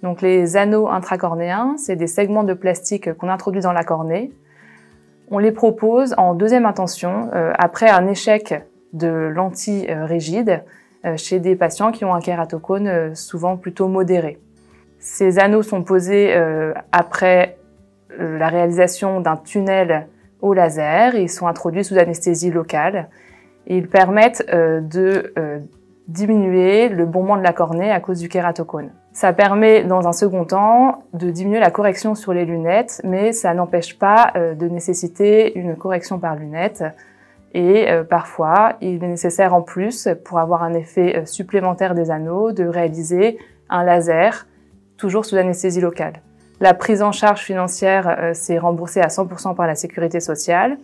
Donc les anneaux intracornéens, c'est des segments de plastique qu'on introduit dans la cornée. On les propose en deuxième intention, après un échec de lentilles rigides chez des patients qui ont un kératocone souvent plutôt modéré. Ces anneaux sont posés après la réalisation d'un tunnel au laser. Ils sont introduits sous anesthésie locale et ils permettent de diminuer le bombement de la cornée à cause du kératocone. Ça permet dans un second temps de diminuer la correction sur les lunettes, mais ça n'empêche pas de nécessiter une correction par lunette. Et parfois, il est nécessaire en plus, pour avoir un effet supplémentaire des anneaux, de réaliser un laser, toujours sous anesthésie locale. La prise en charge financière, c'est remboursé à 100% par la sécurité sociale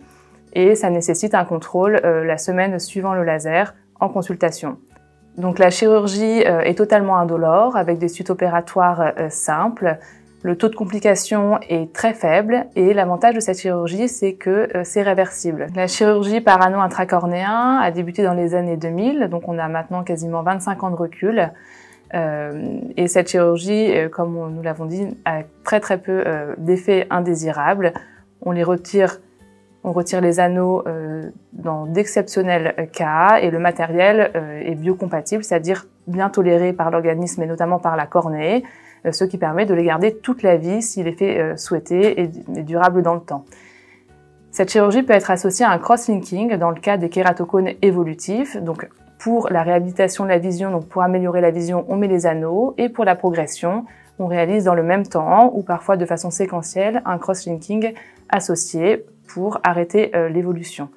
et ça nécessite un contrôle la semaine suivant le laser en consultation. Donc la chirurgie est totalement indolore avec des suites opératoires simples. Le taux de complications est très faible et l'avantage de cette chirurgie, c'est que c'est réversible. La chirurgie par anneau intracornéen a débuté dans les années 2000, donc on a maintenant quasiment 25 ans de recul. Et cette chirurgie, comme nous l'avons dit, a très peu d'effets indésirables. On retire les anneaux dans d'exceptionnels cas et le matériel est biocompatible, c'est-à-dire bien toléré par l'organisme et notamment par la cornée, ce qui permet de les garder toute la vie si l'effet souhaité est durable dans le temps. Cette chirurgie peut être associée à un cross-linking dans le cas des kératocones évolutifs. Donc, pour la réhabilitation de la vision, donc pour améliorer la vision, on met les anneaux et pour la progression, on réalise dans le même temps ou parfois de façon séquentielle un cross-linking associé pour arrêter l'évolution.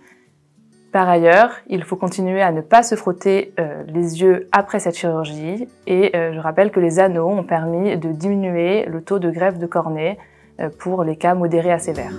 Par ailleurs, il faut continuer à ne pas se frotter les yeux après cette chirurgie et je rappelle que les anneaux ont permis de diminuer le taux de greffe de cornée pour les cas modérés à sévères.